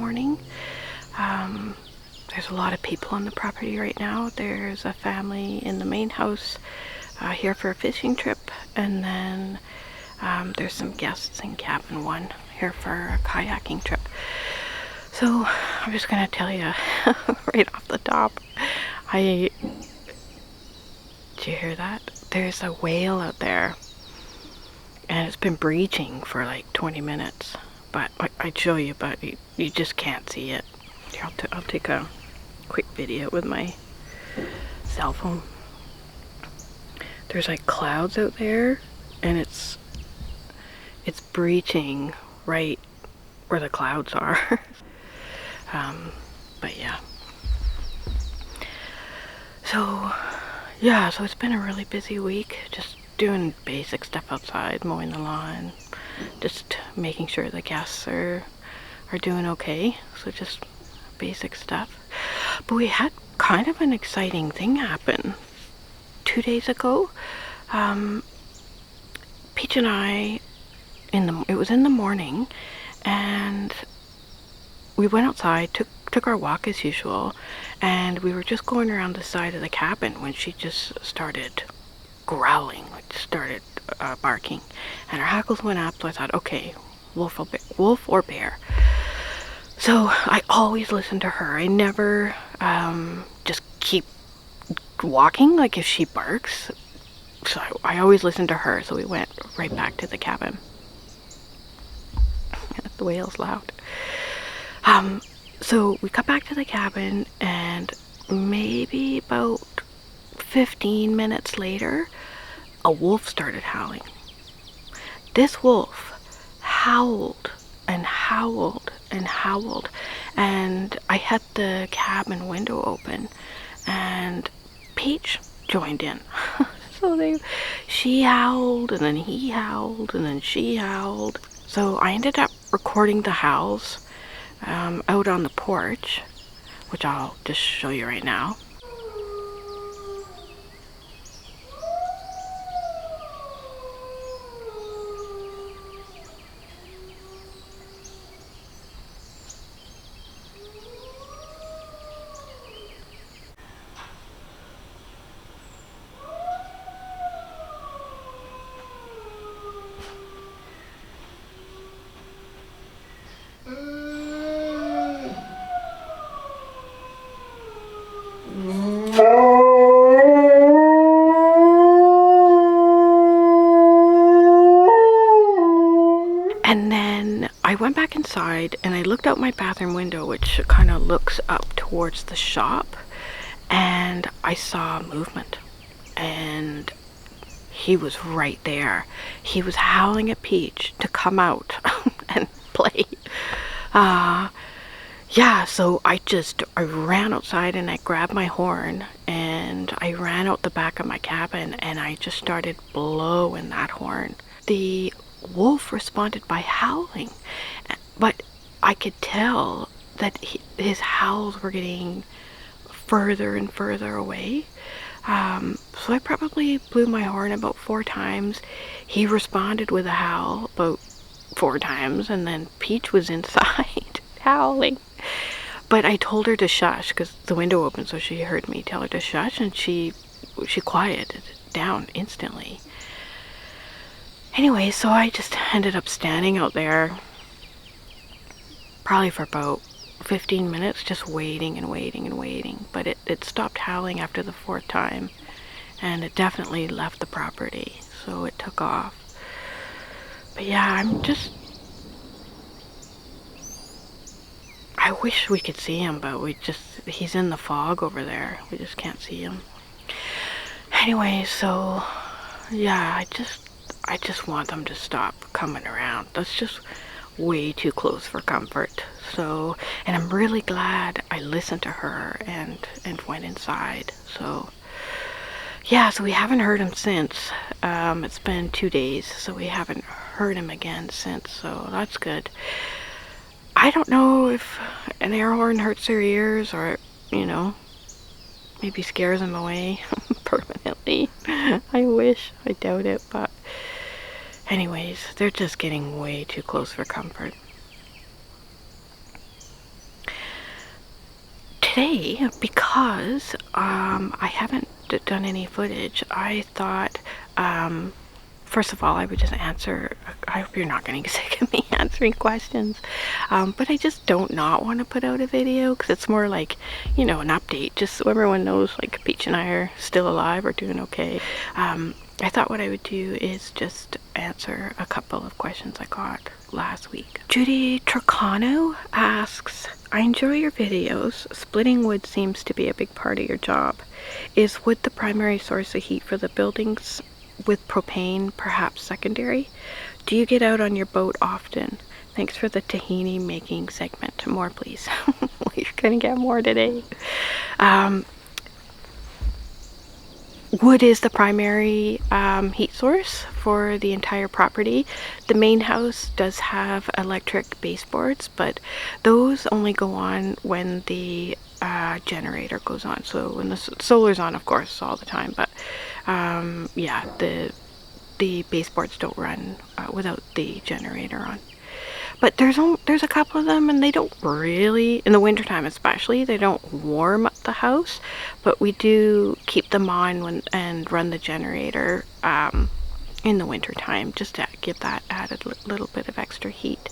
morning. There's a lot of people on the property right now. There's a family in the main house here for a fishing trip, and then there's some guests in cabin 1 here for a kayaking trip. So I'm just gonna tell you right off the top, did you hear that? There's a whale out there, and it's been breaching for like 20 minutes. But I'd show you, but you just can't see it. Here, I'll take a quick video with my cell phone. There's like clouds out there, and it's breaching right where the clouds are. But yeah. So it's been a really busy week, just doing basic stuff outside, mowing the lawn, just making sure the guests are doing okay. So just basic stuff. But we had kind of an exciting thing happen 2 days ago. Peach and I, it was in the morning, and we went outside, took our walk as usual, and we were just going around the side of the cabin when she just started growling, like started barking, and her hackles went up. So I thought, okay, wolf or bear. So I always listen to her. I never just keep walking, like if she barks. So I always listen to her. So we went right back to the cabin. The whale's loud. So we got back to the cabin, and maybe about 15 minutes later, a wolf started howling. This wolf howled and howled and howled, and I had the cabin window open, and Peach joined in. So she howled, and then he howled, and then she howled. So I ended up recording the howls out on the porch, which I'll just show you right now. And then I went back inside, and I looked out my bathroom window, which kind of looks up towards the shop, and I saw movement, and he was right there. He was howling at Peach to come out and play. Yeah, so I ran outside, and I grabbed my horn, and I ran out the back of my cabin, and I just started blowing that horn. The wolf responded by howling, but I could tell that his howls were getting further and further away. So I probably blew my horn about 4 times. He responded with a howl about 4 times, and then Peach was inside howling. But I told her to shush because the window opened, so she heard me tell her to shush, and she quieted down instantly. Anyway, so I just ended up standing out there probably for about 15 minutes, just waiting and waiting and waiting. But it stopped howling after the 4th time, and it definitely left the property, so it took off. But yeah, I wish we could see him, but he's in the fog over there. We just can't see him. Anyway, so yeah, I just want them to stop coming around. That's just way too close for comfort. So, and I'm really glad I listened to her and went inside. So yeah, so we haven't heard him since. It's been 2 days, so we haven't heard him again since, so that's good. I don't know if an air horn hurts their ears, or, maybe scares them away permanently. I wish. I doubt it, but anyways, they're just getting way too close for comfort. today, because I haven't done any footage, I thought, first of all, I would just answer. I hope you're not getting sick of me answering questions, but I just don't not want to put out a video because it's more like, you know, an update, just so everyone knows like Peach and I are still alive or doing okay. I thought what I would do is just answer a couple of questions I got last week. Judy Trocano asks, I enjoy your videos. Splitting wood seems to be a big part of your job. Is wood the primary source of heat for the buildings, with propane perhaps secondary? Do you get out on your boat often? Thanks for the tahini making segment. More, please. You're gonna get more today. Wood is the primary heat source for the entire property. The main house does have electric baseboards, but those only go on when the generator goes on. So when the solar's on, of course, all the time, but yeah, the baseboards don't run without the generator on. But there's a couple of them, and they don't really, in the wintertime especially, they don't warm up the house, but we do keep them on and run the generator in the wintertime, just to give that added little bit of extra heat.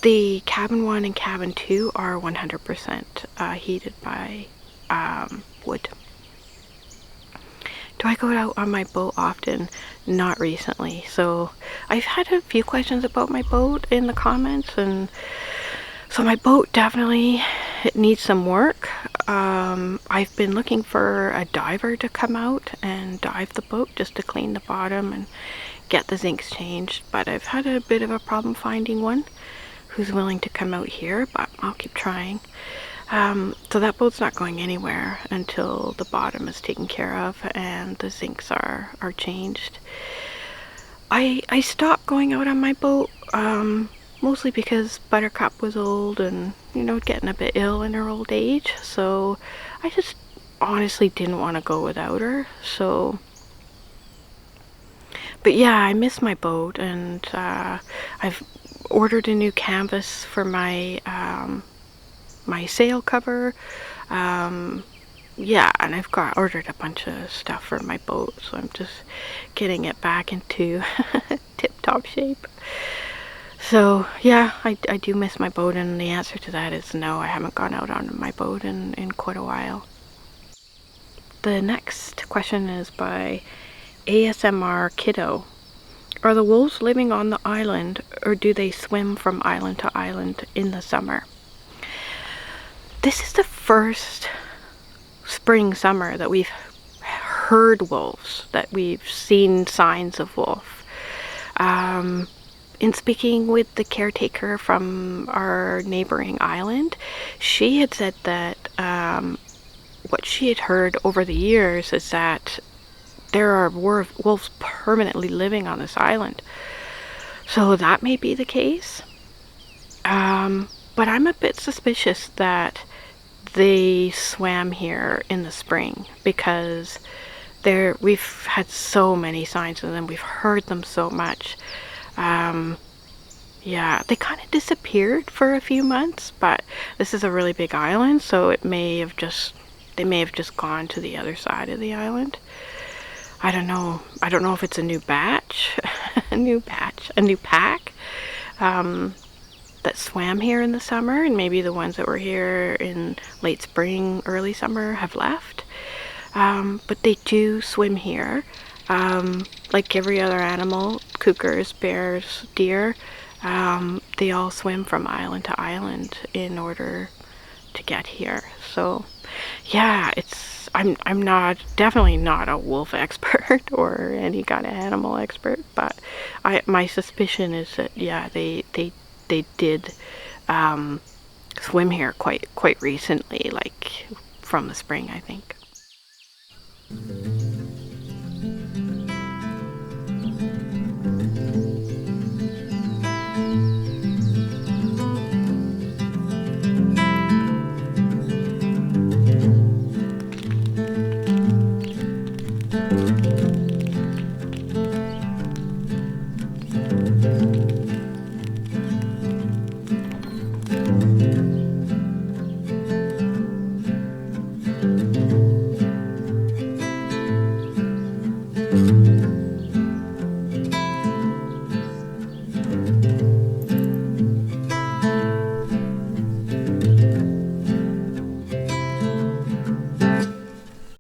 The cabin 1 and cabin 2 are 100% heated by wood. Do I go out on my boat often? Not recently. So I've had a few questions about my boat in the comments, and so my boat definitely, it needs some work. I've been looking for a diver to come out and dive the boat just to clean the bottom and get the zincs changed, but I've had a bit of a problem finding one who's willing to come out here, but I'll keep trying. So that boat's not going anywhere until the bottom is taken care of and the zincs are changed. I stopped going out on my boat mostly because Buttercup was old and, you know, getting a bit ill in her old age, so I just honestly didn't want to go without her. So, but yeah, I miss my boat, and I've ordered a new canvas for my my sail cover. Yeah, and I've ordered a bunch of stuff for my boat, so I'm just getting it back into tip-top shape. So yeah, I do miss my boat, and the answer to that is no, I haven't gone out on my boat in quite a while. The next question is by ASMR Kiddo. Are the wolves living on the island, or do they swim from island to island in the summer? This is the first summer that we've heard wolves, that we've seen signs of wolf. In speaking with the caretaker from our neighboring island, she had said that what she had heard over the years is that there are wolves permanently living on this island. So that may be the case. But I'm a bit suspicious that they swam here in the spring, because we've had so many signs of them, we've heard them so much. Yeah, they kind of disappeared for a few months, but this is a really big island, so they may have just gone to the other side of the island. I don't know if it's a new batch, a new pack that swam here in the summer, and maybe the ones that were here in late spring, early summer have left. But they do swim here, like every other animal, cougars, bears, deer. They all swim from island to island in order to get here. So yeah, I'm definitely not a wolf expert or any kind of animal expert, but my suspicion is that, yeah, they did swim here quite recently, like from the spring, I think.